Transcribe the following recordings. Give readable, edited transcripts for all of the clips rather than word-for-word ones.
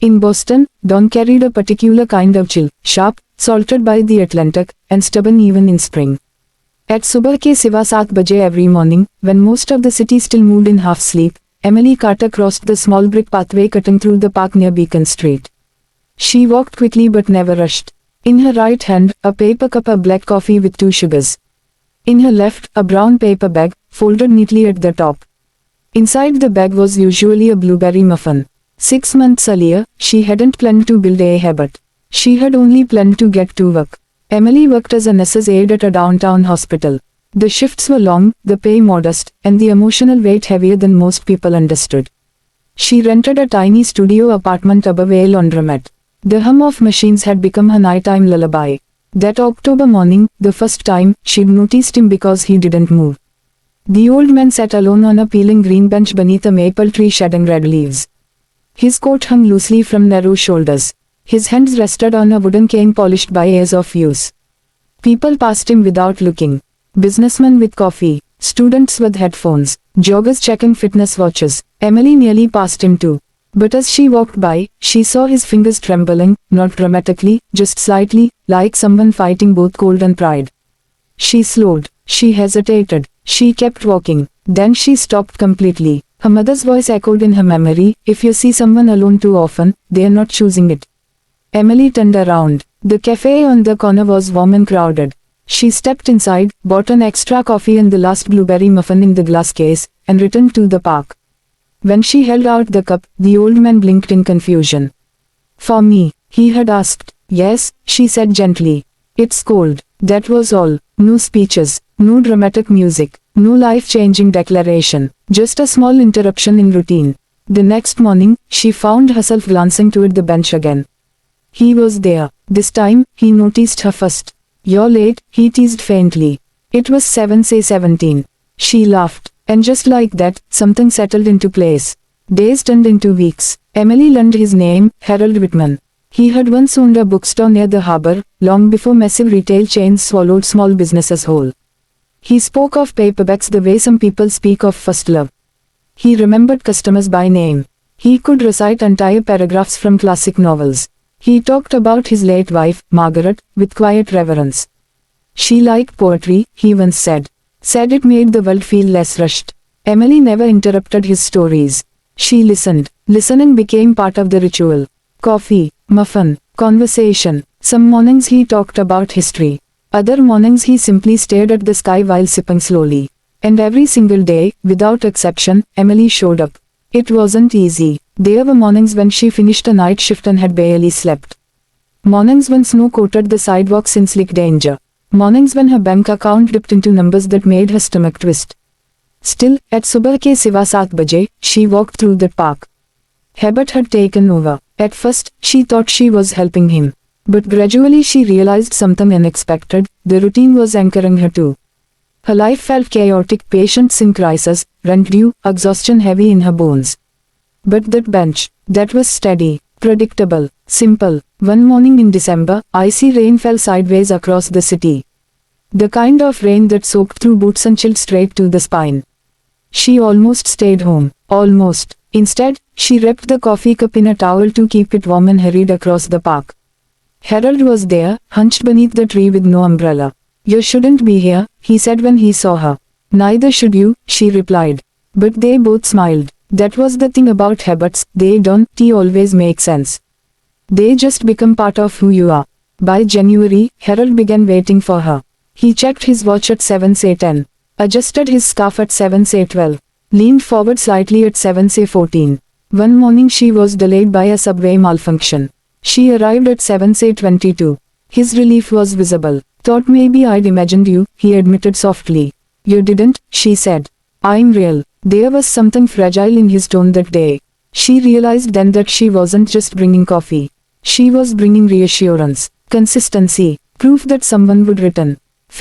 In Boston, dawn carried a particular kind of chill, sharp, salted by the Atlantic, and stubborn even in spring. At सुबह के 7:15 बजे every morning, when most of the city still moved in half sleep, Emily Carter crossed the small brick pathway cutting through the park near Beacon Street. She walked quickly but never rushed. In her right hand, a paper cup of black coffee with 2 sugars. In her left, a brown paper bag, folded neatly at the top. Inside the bag was usually a blueberry muffin. 6 months earlier, she hadn't planned to build a habit. She had only planned to get to work. Emily worked as a nurse's aide at a downtown hospital. The shifts were long, the pay modest, and the emotional weight heavier than most people understood. She rented a tiny studio apartment above a laundromat. The hum of machines had become her nighttime lullaby. That October morning, the first time, she'd noticed him because he didn't move. The old man sat alone on a peeling green bench beneath a maple tree shedding red leaves. His coat hung loosely from narrow shoulders. His hands rested on a wooden cane polished by years of use. People passed him without looking. Businessmen with coffee, students with headphones, joggers checking fitness watches. Emily nearly passed him too. But as she walked by, she saw his fingers trembling, not dramatically, just slightly, like someone fighting both cold and pride. She slowed, she hesitated, she kept walking, then she stopped completely. Her mother's voice echoed in her memory, "If you see someone alone too often, they are not choosing it." Emily turned around. The cafe on the corner was warm and crowded. She stepped inside, bought an extra coffee and the last blueberry muffin in the glass case, and returned to the park. When she held out the cup, the old man blinked in confusion. "For me?" he had asked. "Yes," she said gently. "It's cold." That was all. No speeches, no dramatic music, no life-changing declaration, just a small interruption in routine. The next morning, she found herself glancing toward the bench again. He was there. This time, he noticed her first. "You're late," he teased faintly. It was 7:17. She laughed. And just like that, something settled into place. Days turned into weeks. Emily learned his name, Harold Whitman. He had once owned a bookstore near the harbor, long before massive retail chains swallowed small businesses whole. He spoke of paperbacks the way some people speak of first love. He remembered customers by name. He could recite entire paragraphs from classic novels. He talked about his late wife, Margaret, with quiet reverence. She liked poetry, he once said. Said it made the world feel less rushed. Emily never interrupted his stories. She listened. Listening became part of the ritual. Coffee, muffin, conversation. Some mornings he talked about history. Other mornings he simply stared at the sky while sipping slowly. And every single day, without exception, Emily showed up. It wasn't easy. There were mornings when she finished a night shift and had barely slept. Mornings when snow coated the sidewalks in slick danger. Mornings when her bank account dipped into numbers that made her stomach twist. Still, at सुबह के 7:15 बजे, she walked through the park. Habit had taken over. At first, she thought she was helping him. But gradually she realized something unexpected. The routine was anchoring her too. Her life felt chaotic, patience in crisis, rent due, exhaustion heavy in her bones. But that bench, that was steady, predictable, simple. One morning in December, icy rain fell sideways across the city. The kind of rain that soaked through boots and chilled straight to the spine. She almost stayed home, almost. Instead, she wrapped the coffee cup in a towel to keep it warm and hurried across the park. Harold was there, hunched beneath the tree with no umbrella. "You shouldn't be here," he said when he saw her. "Neither should you," she replied. But they both smiled. That was the thing about habits, they don't always make sense. They just become part of who you are. By January, Harold began waiting for her. He checked his watch at 7:10, adjusted his scarf at 7:12, leaned forward slightly at 7:14. One morning she was delayed by a subway malfunction. She arrived at 7:22. His relief was visible. "Thought maybe I'd imagined you," he admitted softly. "You didn't," she said. "I'm real." There was something fragile in his tone that day. She realized then that she wasn't just bringing coffee. She was bringing reassurance, consistency, proof that someone would return.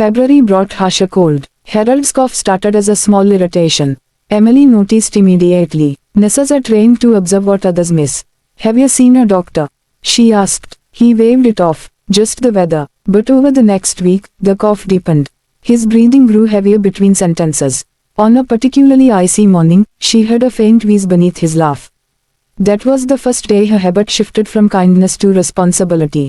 February brought harsher cold. Harold's cough started as a small irritation. Emily noticed immediately. Nurses are trained to observe what others miss. "Have you seen a doctor?" she asked. He waved it off. "Just the weather." But over the next week, the cough deepened. His breathing grew heavier between sentences. On a particularly icy morning, she heard a faint wheeze beneath his laugh. That was the first day her habit shifted from kindness to responsibility.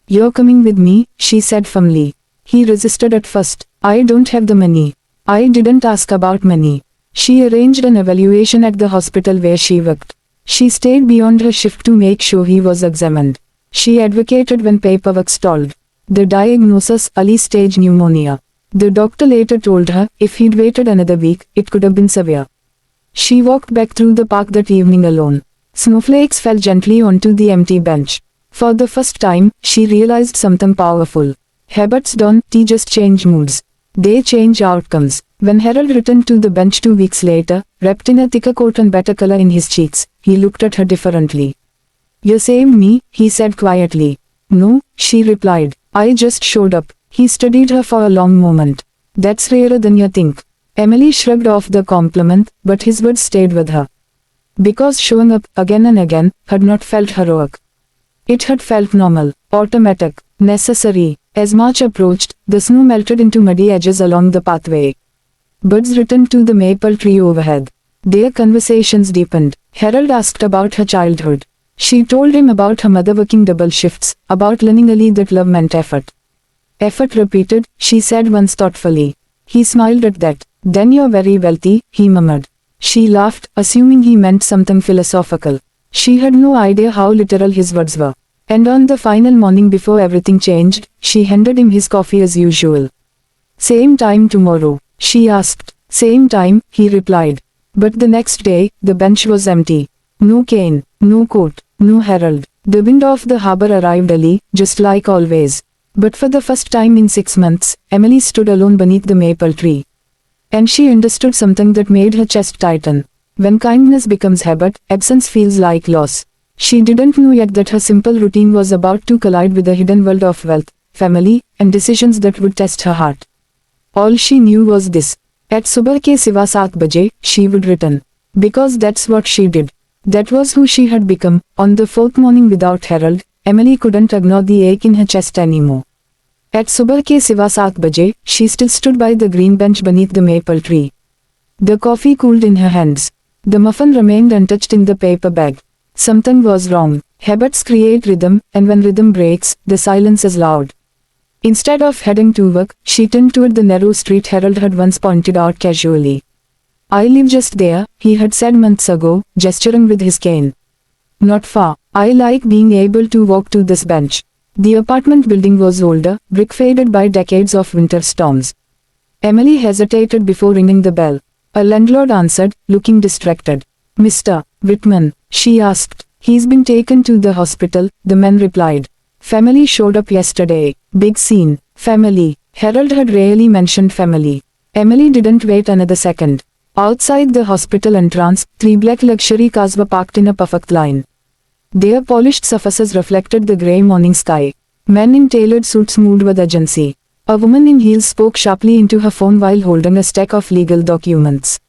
"You're coming with me," she said firmly. He resisted at first. "I don't have the money." "I didn't ask about money." She arranged an evaluation at the hospital where she worked. She stayed beyond her shift to make sure he was examined. She advocated when paperwork stalled. The diagnosis, early stage pneumonia. The doctor later told her, if he'd waited another week, it could have been severe. She walked back through the park that evening alone. Snowflakes fell gently onto the empty bench. For the first time, she realized something powerful. Habits don't just change moods. They change outcomes. When Harold returned to the bench 2 weeks later, wrapped in a thicker coat and better color in his cheeks, he looked at her differently. "You saved me," he said quietly. "No," she replied. "I just showed up." He studied her for a long moment. "That's rarer than you think." Emily shrugged off the compliment, but his words stayed with her. Because showing up, again and again, had not felt heroic. It had felt normal, automatic, necessary. As March approached, the snow melted into muddy edges along the pathway. Birds returned to the maple tree overhead. Their conversations deepened. Harold asked about her childhood. She told him about her mother working double shifts, about learning early that love meant effort. "Effort repeated," she said once thoughtfully. He smiled at that. "Then you're very wealthy," he murmured. She laughed, assuming he meant something philosophical. She had no idea how literal his words were. And on the final morning before everything changed, she handed him his coffee as usual. "Same time tomorrow?" she asked. "Same time," he replied. But the next day, the bench was empty. No Kane, no coat, no Harold. The wind off the harbor arrived early, just like always. But for the first time in 6 months, Emily stood alone beneath the maple tree. And she understood something that made her chest tighten. When kindness becomes habit, absence feels like loss. She didn't know yet that her simple routine was about to collide with a hidden world of wealth, family, and decisions that would test her heart. All she knew was this. At subah ke siwa 7 baje, she would return. Because that's what she did. That was who she had become. On the 4th morning without Harold, Emily couldn't ignore the ache in her chest anymore. At subah ke siwa 7 baje, she still stood by the green bench beneath the maple tree. The coffee cooled in her hands. The muffin remained untouched in the paper bag. Something was wrong. Habits create rhythm, and when rhythm breaks, the silence is loud. Instead of heading to work, she turned toward the narrow street Harold had once pointed out casually. "I live just there," he had said months ago, gesturing with his cane. "Not far. I like being able to walk to this bench." The apartment building was older, brick-faded by decades of winter storms. Emily hesitated before ringing the bell. A landlord answered, looking distracted. "Mr. Whitman," she asked. "He's been taken to the hospital," the man replied. "Family showed up yesterday." Big scene. Family. Harold had rarely mentioned family. Emily didn't wait another second. Outside the hospital entrance, 3 black luxury cars were parked in a perfect line. Their polished surfaces reflected the grey morning sky. Men in tailored suits moved with urgency. A woman in heels spoke sharply into her phone while holding a stack of legal documents.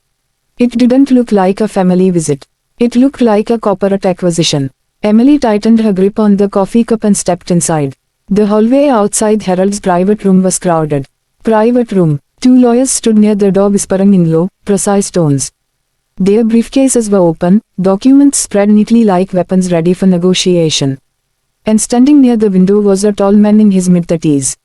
It didn't look like a family visit. It looked like a corporate acquisition. Emily tightened her grip on the coffee cup and stepped inside. The hallway outside Harold's private room was crowded. Private room. 2 lawyers stood near the door whispering in low, precise tones. Their briefcases were open, documents spread neatly like weapons ready for negotiation. And standing near the window was a tall man in his mid-30s.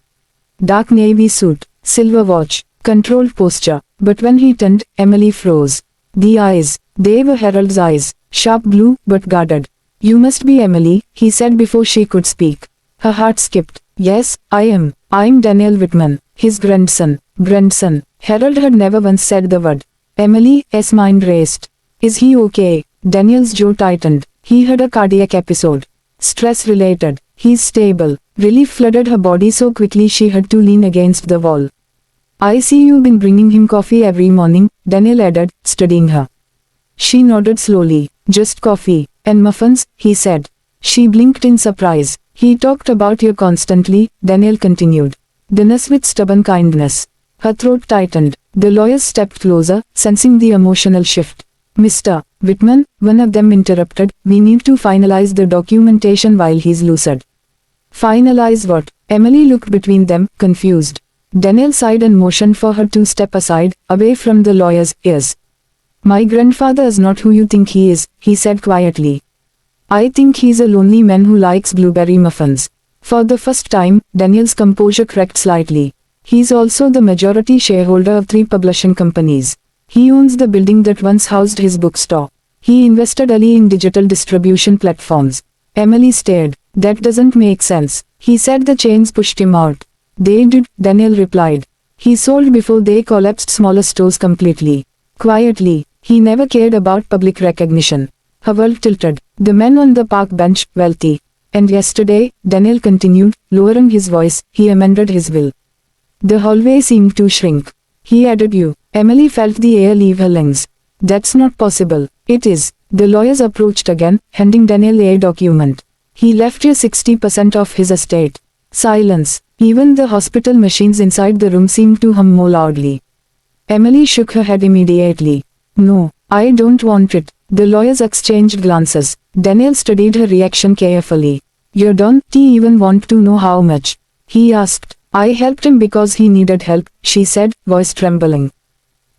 Dark navy suit, silver watch, controlled posture. But when he turned, Emily froze. The eyes, they were Harold's eyes, sharp blue, but guarded. "You must be Emily," he said before she could speak. Her heart skipped. "Yes, I am. I'm Daniel Whitman, his grandson." Grandson. Harold had never once said the word. Emily's mind raced. "Is he okay?" Daniel's jaw tightened. "He had a cardiac episode. Stress-related. He's stable." Relief flooded her body so quickly she had to lean against the wall. "I see you've been bringing him coffee every morning," Daniel added, studying her. She nodded slowly. "Just coffee. And muffins," he said. She blinked in surprise. "He talked about you constantly," Daniel continued. The nurse with stubborn kindness. Her throat tightened. The lawyers stepped closer, sensing the emotional shift. "Mr. Whitman," one of them interrupted, "we need to finalize the documentation while he's lucid." "Finalize what?" Emily looked between them, confused. Daniel sighed and motioned for her to step aside, away from the lawyer's ears. "My grandfather is not who you think he is," he said quietly. I think he's a lonely man who likes blueberry muffins. For the first time, Daniel's composure cracked slightly. He's also the majority shareholder of 3 publishing companies. He owns the building that once housed his bookstore. He invested early in digital distribution platforms. Emily stared. That doesn't make sense. He said the chains pushed him out. They did, Daniel replied. He sold before they collapsed smaller stores completely. Quietly, he never cared about public recognition. Her world tilted. The men on the park bench, wealthy. And yesterday, Daniel continued, lowering his voice, he amended his will. The hallway seemed to shrink. He added you. Emily felt the air leave her lungs. That's not possible. It is. The lawyers approached again, handing Daniel a document. He left you 60% of his estate. Silence. Even the hospital machines inside the room seemed to hum more loudly. Emily shook her head immediately. No, I don't want it. The lawyers exchanged glances. Daniel studied her reaction carefully. You don't even want to know how much? He asked. I helped him because he needed help, she said, voice trembling.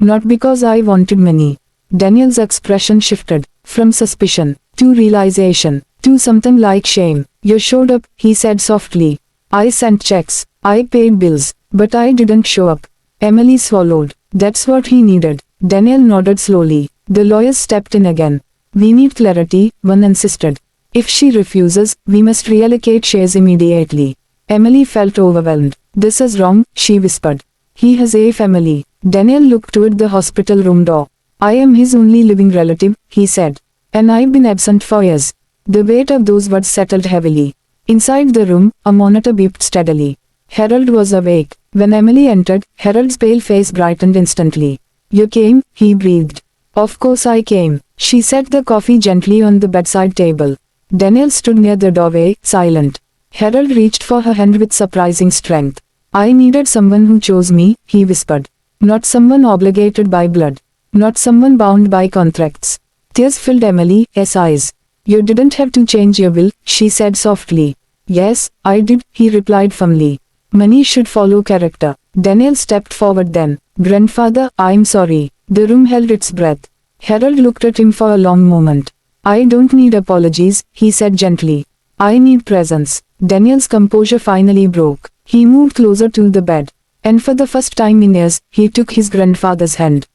Not because I wanted money. Daniel's expression shifted, from suspicion, to realization, to something like shame. You showed up, he said softly. I sent checks, I paid bills, but I didn't show up. Emily swallowed. That's what he needed. Daniel nodded slowly. The lawyers stepped in again. We need clarity, one insisted. If she refuses, we must reallocate shares immediately. Emily felt overwhelmed. This is wrong, she whispered. He has a family. Daniel looked toward the hospital room door. I am his only living relative, he said. And I've been absent for years. The weight of those words settled heavily. Inside the room, a monitor beeped steadily. Harold was awake. When Emily entered, Harold's pale face brightened instantly. You came, he breathed. Of course I came. She set the coffee gently on the bedside table. Daniel stood near the doorway, silent. Harold reached for her hand with surprising strength. I needed someone who chose me, he whispered. Not someone obligated by blood. Not someone bound by contracts. Tears filled Emily's eyes. You didn't have to change your will, she said softly. Yes, I did, he replied firmly. Money should follow character. Daniel stepped forward then. Grandfather, I'm sorry. The room held its breath. Harold looked at him for a long moment. I don't need apologies, he said gently. I need presence. Daniel's composure finally broke. He moved closer to the bed. And for the first time in years, he took his grandfather's hand.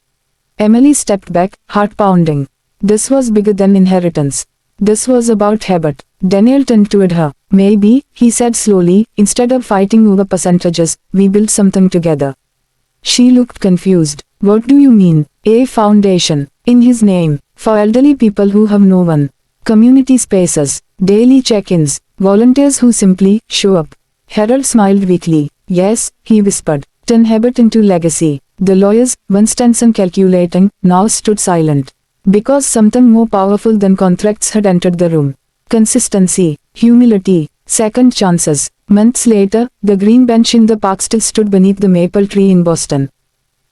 Emily stepped back, heart pounding. This was bigger than inheritance. This was about habit. Daniel turned toward her. Maybe, he said slowly, instead of fighting over percentages, we built something together. She looked confused. What do you mean? A foundation. In his name. For elderly people who have no one. Community spaces. Daily check-ins. Volunteers who simply show up. Harold smiled weakly. Yes, he whispered. Turn habit into legacy. The lawyers, once tense and calculating, now stood silent. Because something more powerful than contracts had entered the room. Consistency, humility, second chances. Months later, the green bench in the park still stood beneath the maple tree in Boston.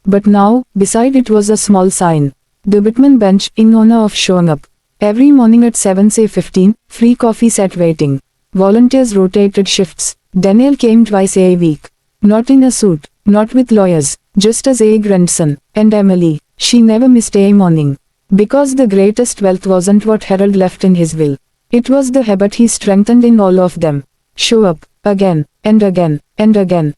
But now, beside it was a small sign. The Whitman bench, in honor of showing up. Every morning at 7:15, free coffee sat waiting. Volunteers rotated shifts. Daniel came twice a week. Not in a suit, not with lawyers, just as a grandson. And Emily, she never missed a morning. Because the greatest wealth wasn't what Harold left in his will. It was the habit he strengthened in all of them. Show up, again, and again, and again.